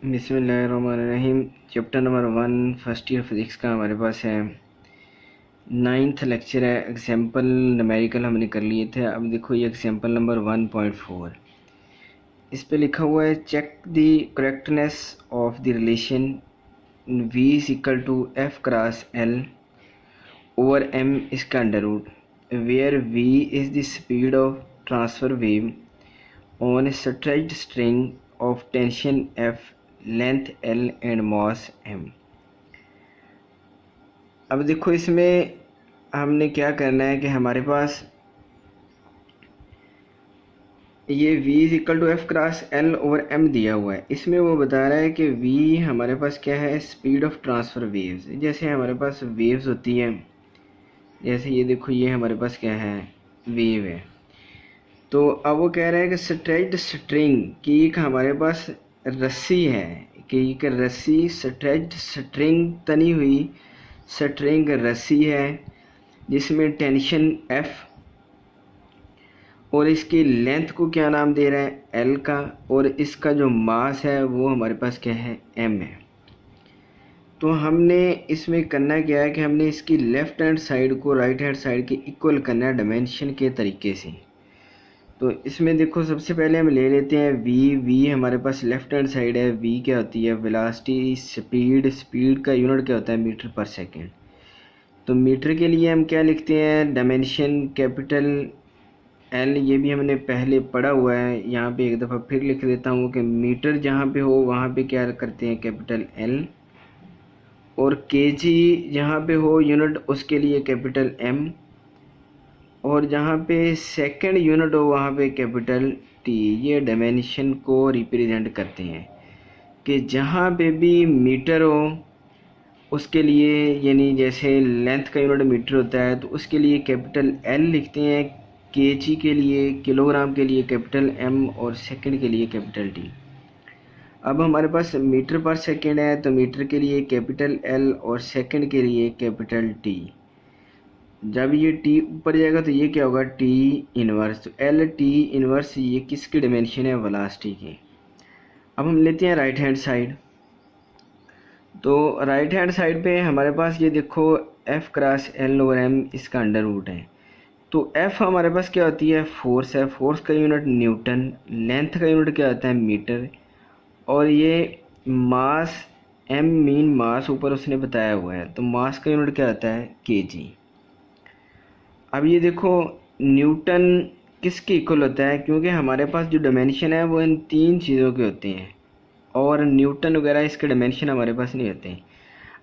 बिस्मिल्लाहिर्रहमानिर्रहीम। Chapter number 1 first year physics का हमारे पास है। 9th लेक्चर है। एग्जाम्पल न्यूमेरिकल हमने कर लिए थे। अब देखो ये एग्जाम्पल नंबर 1.4, इस पे लिखा हुआ है check the correctness of the relation v is equal to F cross L over m इसका under root, where v is the speed of transfer wave on a stretched string of tension F, length L and mass M। अब देखो इसमें हमने क्या करना है कि हमारे पास ये v is equal to F cross L over m दिया हुआ है। इसमें वो बता रहा है कि v हमारे पास क्या है, स्पीड ऑफ ट्रांसफ़र वेव्स। जैसे हमारे पास वेव्स होती हैं, जैसे ये देखो ये हमारे पास क्या है, वेव है। तो अब वो कह रहा है कि स्ट्रेच्ड स्ट्रिंग की एक हमारे पास रस्सी है, कि एक रस्सी स्ट्रेच्ड स्ट्रिंग तनी हुई स्ट्रिंग रस्सी है जिसमें टेंशन F और इसकी लेंथ को क्या नाम दे रहा है, L का, और इसका जो मास है वो हमारे पास क्या है, M है। तो हमने इसमें करना क्या है कि हमने इसकी लेफ़्ट हैंड साइड को राइट हैंड साइड के इक्वल करना है डायमेंशन के तरीके से। तो इसमें देखो सबसे पहले हम ले लेते हैं v हमारे पास लेफ्ट हैंड साइड है। v क्या होती है, वेलोसिटी, स्पीड का यूनिट क्या होता है, मीटर पर सेकंड। तो मीटर के लिए हम क्या लिखते हैं, डायमेंशन कैपिटल L, ये भी हमने पहले पढ़ा हुआ है। यहाँ पे एक दफ़ा फिर लिख देता हूँ कि मीटर जहाँ पे हो वहाँ पे क्या करते हैं, कैपिटल L, और kg जहाँ पे हो यूनिट उसके लिए कैपिटल M, और जहाँ पे सेकंड यूनिट हो वहाँ पे कैपिटल टी। ये डायमेंशन को रिप्रेजेंट करते हैं कि जहाँ पे भी मीटर हो उसके लिए, यानी जैसे लेंथ का यूनिट मीटर होता है तो उसके लिए कैपिटल एल लिखते हैं, केजी के लिए, किलोग्राम के लिए कैपिटल एम, और सेकंड के लिए कैपिटल टी। अब हमारे पास मीटर पर सेकंड है तो मीटर के लिए कैपिटल एल और सेकंड के लिए कैपिटल टी। जब ये टी ऊपर जाएगा तो ये क्या होगा, टी इनवर्स। तो एल टी इनवर्स ये किसकी डायमेंशन है, वेलोसिटी की। अब हम लेते हैं राइट हैंड साइड। तो राइट हैंड साइड पे हमारे पास ये देखो F cross L over M इसका अंडर रूट है। तो एफ हमारे पास क्या होती है, फोर्स है। फोर्स का यूनिट न्यूटन, लेंथ का यूनिट क्या होता है, मीटर, और ये मास, एम मीन मास ऊपर उसने बताया हुआ है, तो मास का यूनिट क्या होता है, केजी। अब ये देखो न्यूटन किसके इक्वल होता है, क्योंकि हमारे पास जो डायमेंशन है वो इन तीन चीज़ों के होते हैं, और न्यूटन वगैरह इसके डायमेंशन हमारे पास नहीं होते हैं।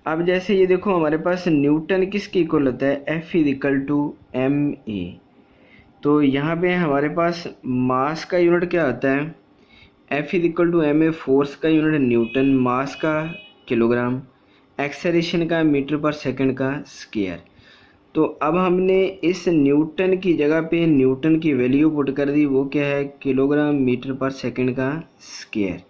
अब जैसे ये देखो हमारे पास न्यूटन किसके इक्वल होता है, F is equal to M A. तो यहाँ पे हमारे पास मास का यूनिट क्या होता है, F is equal to M A, force का यूनिट न्यूटन, मास का किलोग्राम, एक्सेलरेशन का मीटर पर सेकंड का स्क्वायर। तो अब हमने इस न्यूटन की जगह पे न्यूटन की वैल्यू पुट कर दी, वो क्या है, किलोग्राम मीटर पर सेकंड का स्क्वायर,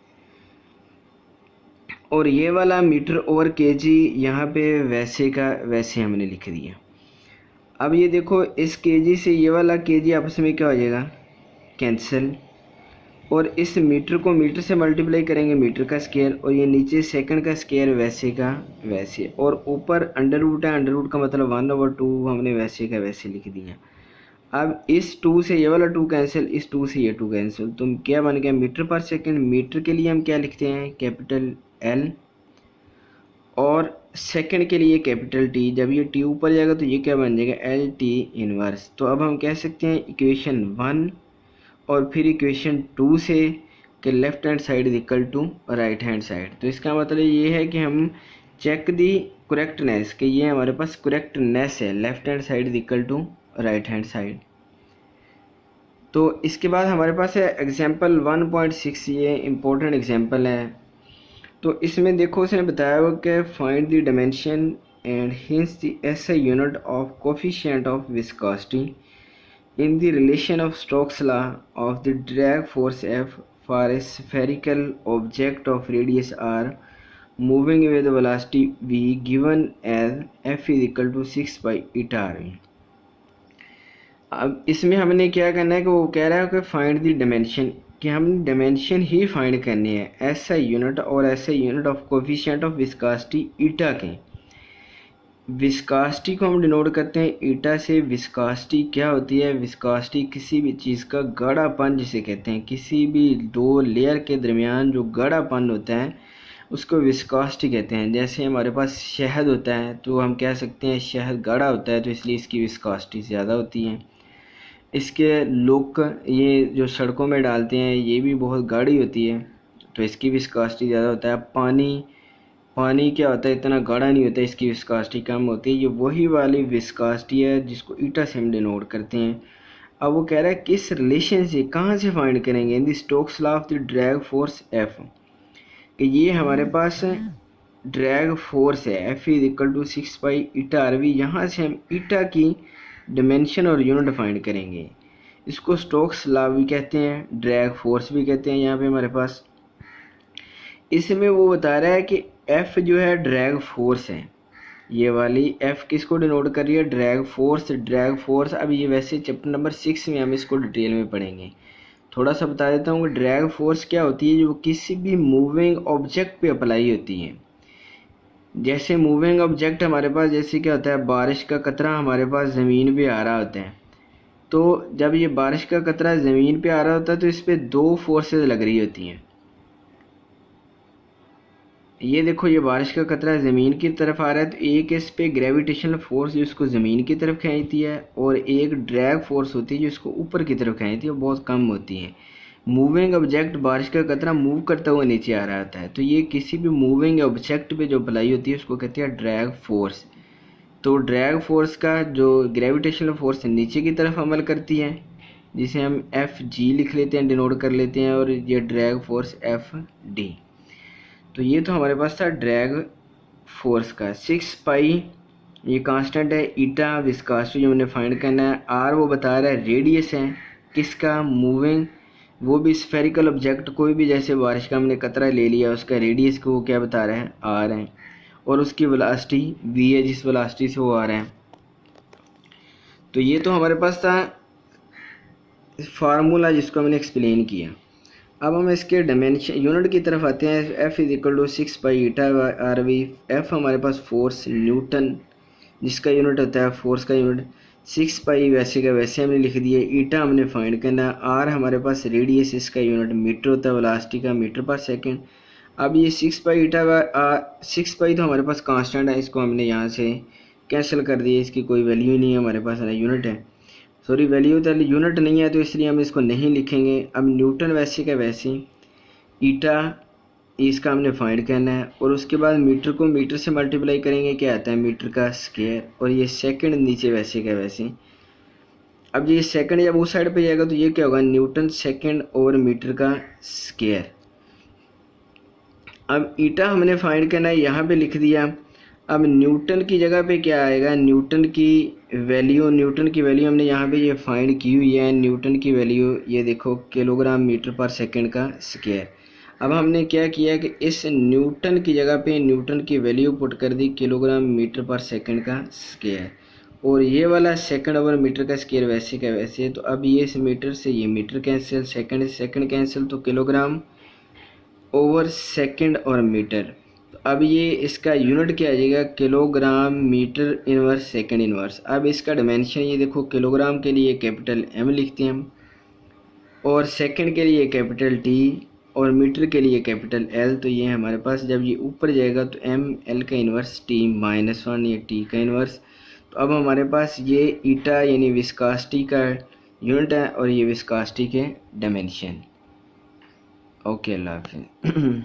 और ये वाला मीटर ओवर केजी यहाँ पे वैसे का वैसे हमने लिख दिया। अब ये देखो इस केजी से ये वाला केजी आपस में क्या हो जाएगा, कैंसिल, और इस मीटर को मीटर से मल्टीप्लाई करेंगे, मीटर का स्क्वायर, और ये नीचे सेकंड का स्क्वायर वैसे का वैसे, और ऊपर अंडर रूट है, अंडर रूट का मतलब 1/2 हमने वैसे का वैसे लिख दिया। अब इस 2 से ये वाला 2 कैंसिल, इस 2 से ये 2 कैंसिल, तो क्या बन गया, मीटर पर सेकंड। मीटर के लिए हम क्या लिखते हैं, कैपिटल एल, और सेकंड के लिए कैपिटल टी। जब ये टी ऊपर जाएगा तो ये क्या बन जाएगा, एल टी इनवर्स। तो अब हम कह सकते हैं इक्वेशन 1 और फिर इक्वेशन 2 से कि left hand side is equal to right hand side. तो इसका मतलब ये है कि हम चेक दी करेक्टनेस, कि ये हमारे पास करेक्टनेस है, left hand side is equal to right hand side. तो इसके बाद हमारे पास है एग्जाम्पल 1.6, ये इम्पोर्टेंट एग्जाम्पल है। तो इसमें देखो उसने बताया हुआ कि find the dimension and hints the SI unit of coefficient of viscosity in the relation of Stokes' law of the drag force F for a spherical object of radius r moving with velocity v given as F is equal to 6 by eta r। अब इसमें हमने क्या करना है कि वो कह रहा है कि फाइंड द डायमेंशन, कि हम डायमेंशन ही फाइंड करनी है, एसआई यूनिट और SI unit of coefficient of viscosity ईटा के। विस्कोसिटी को हम डिनोट करते हैं ईटा से। विस्कोसिटी क्या होती है? विस्कोसिटी किसी भी चीज़ का गाढ़ापन जिसे कहते हैं, किसी भी दो लेयर के दरमियान जो गाढ़ापन होता है उसको विस्कोसिटी कहते हैं। जैसे हमारे पास शहद होता है तो हम कह सकते हैं शहद गाढ़ा होता है तो इसलिए इसकी विस्कोसिटी ज़्यादा होती है। इसके लुक, ये जो सड़कों में डालते हैं ये भी बहुत गाढ़ी होती है तो इसकी विस्कोसिटी ज़्यादा होता है। पानी क्या होता है, इतना गाढ़ा नहीं होता, इसकी विस्कोसिटी कम होती है। ये वही वाली विस्कोसिटी है जिसको ईटा से हम डिनोट करते हैं। अब वो कह रहा है किस रिलेशन से, कहाँ से फाइंड करेंगे? In the Stokes law of the drag force F, कि ये हमारे पास ड्रैग फोर्स है F is equal to 6 pi eta R V. यहाँ से हम ईटा की डिमेंशन और यूनिट फाइंड करेंगे। इसको स्टोक्स लॉ भी कहते हैं, ड्रैग फोर्स भी कहते हैं। यहाँ पे हमारे पास इसमें वो बता रहा है कि एफ जो है ड्रैग फोर्स है, ये वाली एफ किसको डिनोट कर रही है? Drag force. ड्रैग फोर्स अब ये वैसे चैप्टर नंबर 6 में हम इसको डिटेल में पढ़ेंगे। थोड़ा सा बता देता हूँ कि ड्रैग फोर्स क्या होती है, जो किसी भी मूविंग ऑब्जेक्ट पे अप्लाई होती है। जैसे मूविंग ऑब्जेक्ट हमारे पास, जैसे क्या होता है, बारिश का कतरा हमारे पास ज़मीन पे आ रहा होता है, तो जब ये बारिश का कतरा ज़मीन पे आ रहा होता है तो इस पर दो फोर्सेस लग रही होती हैं। ये देखो, ये बारिश का कतरा ज़मीन की तरफ आ रहा है तो एक इस पे ग्रेविटेशनल फोर्स जो इसको ज़मीन की तरफ खींचती है और एक ड्रैग फोर्स होती है जो इसको ऊपर की तरफ खींचती है, बहुत कम होती है। मूविंग ऑब्जेक्ट, बारिश का कतरा मूव करता हुआ नीचे आ रहा होता है तो ये किसी भी मूविंग ऑब्जेक्ट पे जो अप्लाई होती है उसको कहते हैं ड्रैग फोर्स। तो ड्रैग फोर्स का जो ग्रेविटेशनल फोर्स नीचे की तरफ अमल करती है, जिसे हम एफ जी लिख लेते हैं, डिनोट कर लेते हैं, और ये ड्रैग फोर्स एफ डी। तो ये तो हमारे पास था ड्रैग फोर्स का। 6 पाई ये कांस्टेंट है, ईटा विस्कोसिटी जो हमने फाइंड करना है, आर वो बता रहा है रेडियस है किसका? मूविंग, वो भी स्फेरिकल ऑब्जेक्ट कोई भी, जैसे बारिश का हमने कतरा ले लिया उसका रेडियस को वो क्या बता रहा है? आर है, और उसकी वेलोसिटी वी है जिस वेलोसिटी से वो आ रहा है। तो ये तो हमारे पास था फार्मूला जिसको हमने एक्सप्लेन किया। अब हम इसके डायमेंशन यूनिट की तरफ आते हैं। F is equal to 6 pi eta R V. F हमारे पास फोर्स न्यूटन जिसका यूनिट होता है, फोर्स का यूनिट 6 पाई वैसे का वैसे हमने लिख दिया। ईटा हमने फाइंड करना। आर हमारे पास रेडियस, इसका यूनिट मीटर होता है, वेलोसिटी का मीटर पर सेकेंड। अब ये 6 पाई ईटा 6 पाई तो हमारे पास कांस्टेंट है, इसको हमने यहाँ से कैंसिल कर दिया, इसकी कोई वैल्यू ही नहीं है हमारे पास, यूनिट है, सॉरी वैल्यू तो यूनिट नहीं है तो इसलिए हम इसको नहीं लिखेंगे। अब न्यूटन वैसे का वैसे, ईटा इसका हमने फाइंड करना है, और उसके बाद मीटर को मीटर से मल्टीप्लाई करेंगे, क्या आता है? मीटर का स्क्वायर, और ये सेकंड नीचे वैसे का वैसे। अब ये सेकंड जब उस साइड पे जाएगा तो ये क्या होगा? न्यूटन सेकंड और मीटर का स्क्वायर। अब ईटा हमने फाइंड करना है, यहाँ पे लिख दिया। अब न्यूटन की जगह पे क्या आएगा? न्यूटन की वैल्यू हमने यहाँ पे ये फाइंड की हुई है। न्यूटन की वैल्यू ये देखो, किलोग्राम मीटर पर सेकंड का स्क्वायर। अब हमने क्या किया कि इस न्यूटन की जगह पे न्यूटन की वैल्यू पुट कर दी, किलोग्राम मीटर पर सेकंड का स्क्वायर, और ये वाला सेकंड ओवर मीटर का स्क्वायर वैसे का वैसे। तो अब ये इस मीटर से ये मीटर कैंसिल, सेकंड से सेकंड कैंसिल, तो किलोग्राम ओवर सेकंड और मीटर। अब ये इसका यूनिट क्या आ जाएगा? Kilogram metre inverse second inverse. अब इसका डायमेंशन ये देखो, किलोग्राम के लिए कैपिटल एम लिखते हैं हम, और सेकंड के लिए कैपिटल टी, और मीटर के लिए कैपिटल एल। तो ये हमारे पास जब ये ऊपर जाएगा तो एम एल का इन्वर्स टी -1 ये टी का इन्वर्स। तो अब हमारे पास ये ईटा यानी विस्कोसिटी का यूनिट है और ये विस्कोसिटी के डायमेंशन। ओके, अल्लाह हाफिज़।